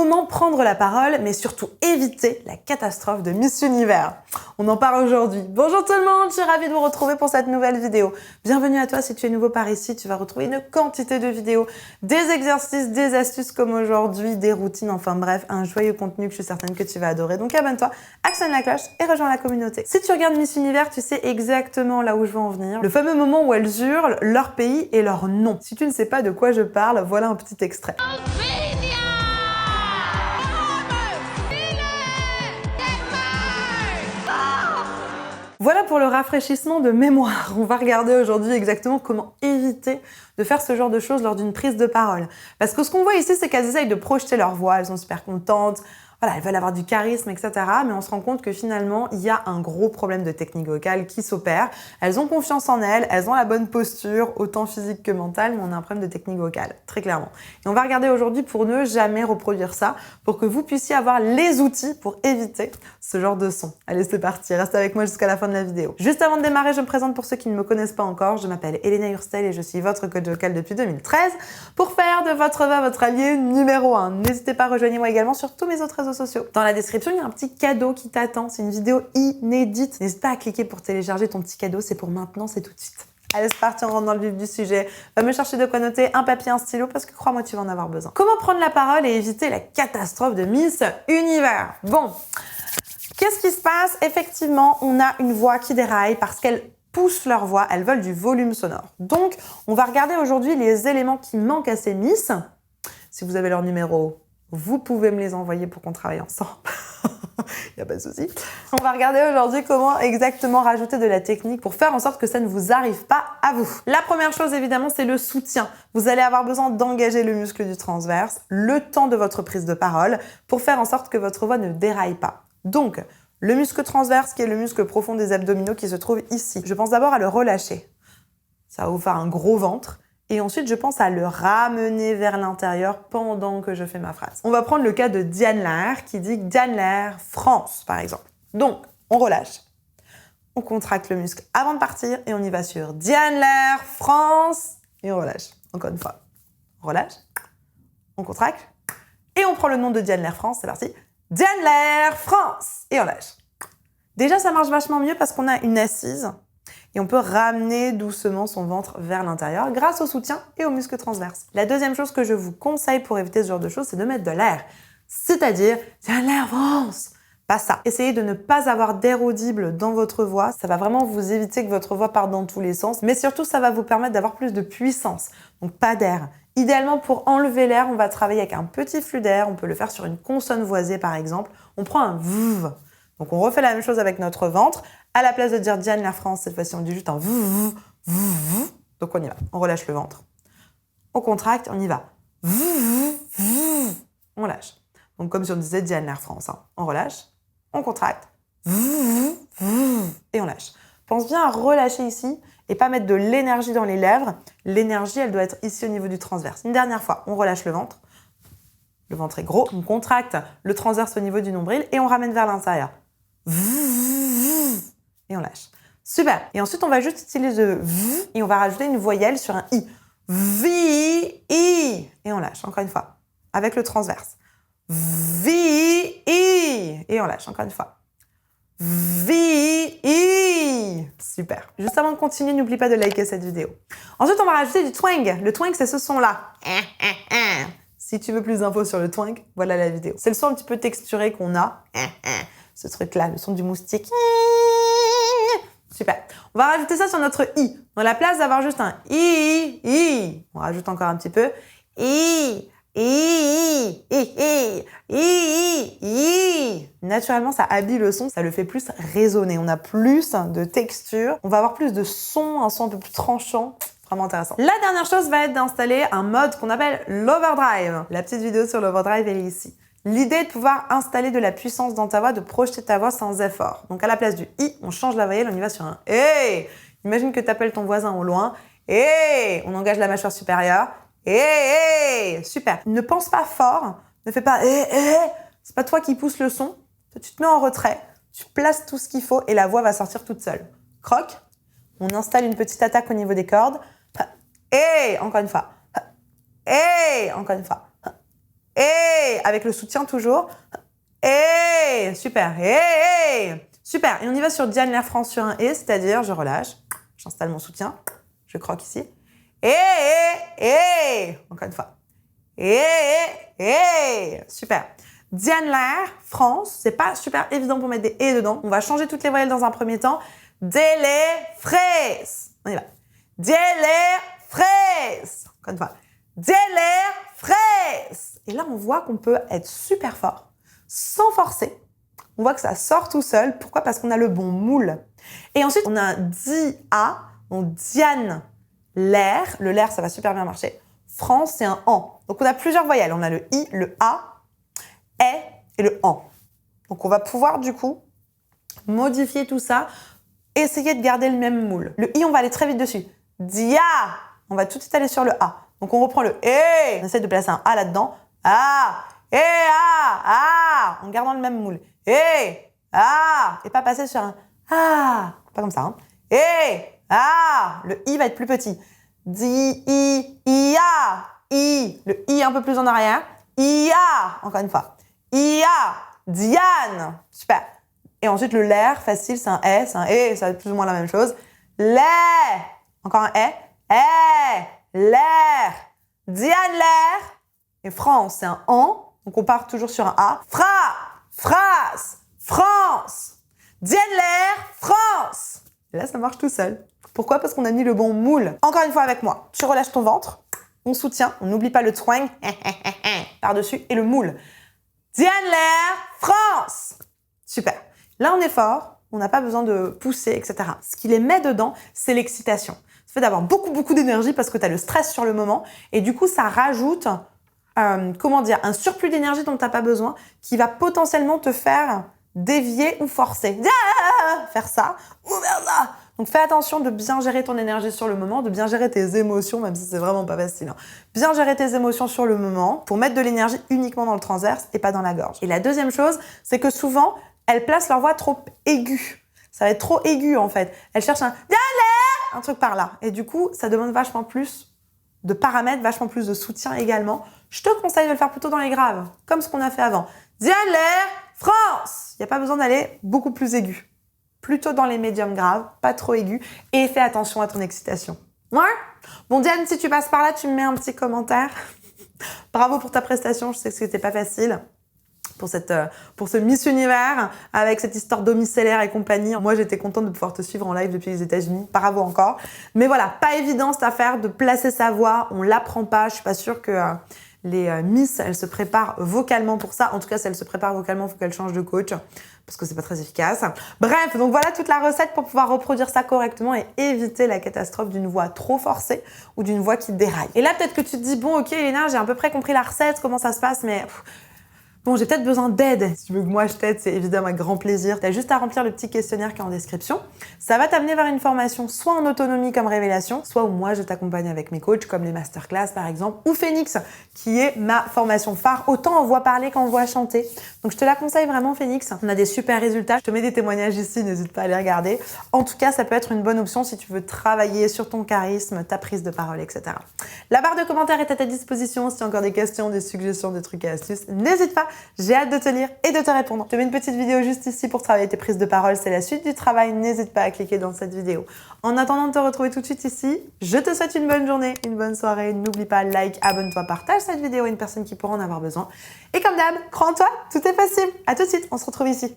Comment prendre la parole, mais surtout éviter la catastrophe de Miss Univers? On en parle aujourd'hui. Bonjour tout le monde, je suis ravie de vous retrouver pour cette nouvelle vidéo. Bienvenue à toi si tu es nouveau par ici, tu vas retrouver une quantité de vidéos, des exercices, des astuces comme aujourd'hui, des routines, enfin bref, un joyeux contenu que je suis certaine que tu vas adorer. Donc abonne-toi, actionne la cloche et rejoins la communauté. Si tu regardes Miss Univers, tu sais exactement là où je veux en venir. Le fameux moment où elles hurlent leur pays et leur nom. Si tu ne sais pas de quoi je parle, voilà un petit extrait. Voilà pour le rafraîchissement de mémoire. On va regarder aujourd'hui exactement comment éviter de faire ce genre de choses lors d'une prise de parole. Parce que ce qu'on voit ici, c'est qu'elles essayent de projeter leur voix, elles sont super contentes, voilà, elles veulent avoir du charisme, etc. Mais on se rend compte que finalement, il y a un gros problème de technique vocale qui s'opère. Elles ont confiance en elles ont la bonne posture, autant physique que mentale, mais on a un problème de technique vocale, très clairement. Et on va regarder aujourd'hui pour ne jamais reproduire ça, pour que vous puissiez avoir les outils pour éviter ce genre de son. Allez, c'est parti, reste avec moi jusqu'à la fin de la vidéo. Juste avant de démarrer, je me présente pour ceux qui ne me connaissent pas encore. Je m'appelle Elena Hurstel et je suis votre coach vocal depuis 2013 pour faire de votre voix votre allié numéro 1. N'hésitez pas, rejoignez-moi également sur tous mes autres réseaux sociaux. Dans la description, il y a un petit cadeau qui t'attend. C'est une vidéo inédite. N'hésite pas à cliquer pour télécharger ton petit cadeau. C'est pour maintenant, c'est tout de suite. Allez, c'est parti, on rentre dans le vif du sujet. Va me chercher de quoi noter, un papier, un stylo, parce que crois-moi, tu vas en avoir besoin. Comment prendre la parole et éviter la catastrophe de Miss Univers? Bon, qu'est-ce qui se passe? Effectivement, on a une voix qui déraille parce qu'elles poussent leur voix, elles veulent du volume sonore. Donc, on va regarder aujourd'hui les éléments qui manquent à ces Miss. Si vous avez leur numéro, vous pouvez me les envoyer pour qu'on travaille ensemble. Il n'y a pas de souci. On va regarder aujourd'hui comment exactement rajouter de la technique pour faire en sorte que ça ne vous arrive pas à vous. La première chose, évidemment, c'est le soutien. Vous allez avoir besoin d'engager le muscle du transverse, le temps de votre prise de parole, pour faire en sorte que votre voix ne déraille pas. Donc, le muscle transverse, qui est le muscle profond des abdominaux qui se trouve ici. Je pense d'abord à le relâcher. Ça va vous faire un gros ventre. Et ensuite, je pense à le ramener vers l'intérieur pendant que je fais ma phrase. On va prendre le cas de Diane Lair qui dit Diane Lair France, par exemple. Donc, on relâche. On contracte le muscle avant de partir et on y va sur Diane Lair France et on relâche. Encore une fois. On relâche, on contracte et on prend le nom de Diane Lair France. C'est parti. Diane Lair France et on lâche. Déjà, ça marche vachement mieux parce qu'on a une assise. Et on peut ramener doucement son ventre vers l'intérieur grâce au soutien et au muscle transverse. La deuxième chose que je vous conseille pour éviter ce genre de choses, c'est de mettre de l'air. C'est-à-dire, c'est l'air France. Pas ça. Essayez de ne pas avoir d'air audible dans votre voix. Ça va vraiment vous éviter que votre voix parte dans tous les sens. Mais surtout, ça va vous permettre d'avoir plus de puissance. Donc, pas d'air. Idéalement, pour enlever l'air, on va travailler avec un petit flux d'air. On peut le faire sur une consonne voisée, par exemple. On prend un VV. Donc, on refait la même chose avec notre ventre. À la place de dire Diane Lair France, cette fois-ci, on dit juste un VV. Donc, on y va. On relâche le ventre. On contracte, on y va. On lâche. Donc, comme si on disait Diane Lair France. Hein. On relâche, on contracte. Et on lâche. Pense bien à relâcher ici et pas mettre de l'énergie dans les lèvres. L'énergie, elle doit être ici au niveau du transverse. Une dernière fois, on relâche le ventre. Le ventre est gros. On contracte le transverse au niveau du nombril et on ramène vers l'intérieur. Et on lâche. Super. Et ensuite, on va juste utiliser le V et on va rajouter une voyelle sur un I. V, I. Et on lâche, encore une fois. Avec le transverse. V, I. Et on lâche, encore une fois. V, I. Super. Juste avant de continuer, n'oublie pas de liker cette vidéo. Ensuite, on va rajouter du twang. Le twang, c'est ce son-là. Si tu veux plus d'infos sur le twang, voilà la vidéo. C'est le son un petit peu texturé qu'on a. Ce truc-là, le son du moustique. Super. On va rajouter ça sur notre I. Dans la place d'avoir juste un I. On rajoute encore un petit peu. I. Naturellement, ça habille le son, ça le fait plus résonner. On a plus de texture. On va avoir plus de son, un son un peu plus tranchant. Vraiment intéressant. La dernière chose va être d'installer un mode qu'on appelle l'overdrive. La petite vidéo sur l'overdrive, elle est ici. L'idée est de pouvoir installer de la puissance dans ta voix, de projeter ta voix sans effort. Donc à la place du I, on change la voyelle, on y va sur un hey. Imagine que tu appelles ton voisin au loin. Hey. On engage la mâchoire supérieure. Hey. Super. Ne pense pas fort. Ne fais pas hey. C'est pas toi qui pousse le son. Tu te mets en retrait. Tu places tout ce qu'il faut et la voix va sortir toute seule. Croc. On installe une petite attaque au niveau des cordes. Hey. Encore une fois. Hey. Encore une fois. Et avec le soutien toujours. Et super. Et super. Et on y va sur Diane l'air France sur un et, c'est-à-dire je relâche, j'installe mon soutien, je croque ici. Et encore une fois. Et super. Diane l'air France, c'est pas super évident pour mettre des et dedans. On va changer toutes les voyelles dans un premier temps. Délai fraise. On y va. Délai fraise. Encore une fois. Délai fraise. Et là, on voit qu'on peut être super fort, sans forcer. On voit que ça sort tout seul. Pourquoi? Parce qu'on a le bon moule. Et ensuite, on a un dia, donc Diane l'air. Le l'air, ça va super bien marcher. France, c'est un en. Donc, on a plusieurs voyelles. On a le i, le a, et le en. Donc, on va pouvoir, du coup, modifier tout ça, essayer de garder le même moule. Le i, on va aller très vite dessus. Dia, on va tout de suite aller sur le a. Donc, on reprend le et. On essaie de placer un a là-dedans. A, et a, en gardant le même moule. Et pas passer sur un a. Pas comme ça, hein. Et le i va être plus petit. Di, i, a, i. Le i un peu plus en arrière. Ia, encore une fois. Ia, Diane. Super. Et ensuite, le l'air, facile, c'est un et, ça va être plus ou moins la même chose. Les, encore un l'air. Diane l'air. Et France, c'est un en. Donc, on part toujours sur un a. Phrase, France. Diane l'air, France. Et là, ça marche tout seul. Pourquoi? Parce qu'on a mis le bon moule. Encore une fois avec moi. Tu relâches ton ventre. On soutient. On n'oublie pas le twang par-dessus et le moule. Diane l'air, France. Super. Là, on est fort. On n'a pas besoin de pousser, etc. Ce qui les met dedans, c'est l'excitation. Ça fait d'avoir beaucoup d'énergie parce que tu as le stress sur le moment. Et du coup, ça rajoute, un surplus d'énergie dont tu n'as pas besoin qui va potentiellement te faire dévier ou forcer. Faire ça ou faire ça. Donc, fais attention de bien gérer ton énergie sur le moment, de bien gérer tes émotions, même si c'est vraiment pas facile. Hein. Bien gérer tes émotions sur le moment pour mettre de l'énergie uniquement dans le transverse et pas dans la gorge. Et la deuxième chose, c'est que souvent, elles placent leur voix trop aiguë. Ça va être trop aigu, en fait. Elles cherchent un truc par là. Et du coup, ça demande vachement plus de paramètres, vachement plus de soutien également. Je te conseille de le faire plutôt dans les graves, comme ce qu'on a fait avant. Diane l'air, France. Il n'y a pas besoin d'aller beaucoup plus aigu. Plutôt dans les médiums graves, pas trop aigus, et fais attention à ton excitation. Ouais. Bon, Diane, si tu passes par là, tu me mets un petit commentaire. Bravo pour ta prestation, je sais que c'était pas facile pour ce Miss Univers, avec cette histoire domiciliaire et compagnie. Moi, j'étais contente de pouvoir te suivre en live depuis les États-Unis. Bravo encore. Mais voilà, pas évident cette affaire de placer sa voix, on l'apprend pas. Je suis pas sûre que les Miss, elles se préparent vocalement pour ça. En tout cas, si elles se préparent vocalement, il faut qu'elles changent de coach parce que c'est pas très efficace. Bref, donc voilà toute la recette pour pouvoir reproduire ça correctement et éviter la catastrophe d'une voix trop forcée ou d'une voix qui déraille. Et là, peut-être que tu te dis, bon, ok, Elena, j'ai à peu près compris la recette, comment ça se passe, mais... Bon, j'ai peut-être besoin d'aide. Si tu veux que moi je t'aide, c'est évidemment avec grand plaisir. Tu as juste à remplir le petit questionnaire qui est en description. Ça va t'amener vers une formation soit en autonomie comme révélation, soit où moi je t'accompagne avec mes coachs comme les masterclass par exemple, ou Phoenix qui est ma formation phare, autant en voix parler qu'en voix chanter. Donc je te la conseille vraiment Phoenix. On a des super résultats. Je te mets des témoignages ici, n'hésite pas à les regarder. En tout cas, ça peut être une bonne option si tu veux travailler sur ton charisme, ta prise de parole, etc. La barre de commentaires est à ta disposition. Si tu as encore des questions, des suggestions, des trucs et astuces, n'hésite pas. J'ai hâte de te lire et de te répondre. Je te mets une petite vidéo juste ici pour travailler tes prises de parole. C'est la suite du travail. N'hésite pas à cliquer dans cette vidéo. En attendant de te retrouver tout de suite ici, je te souhaite une bonne journée, une bonne soirée. N'oublie pas, like, abonne-toi, partage cette vidéo à une personne qui pourra en avoir besoin. Et comme d'hab, crois en toi, tout est possible. À tout de suite, on se retrouve ici.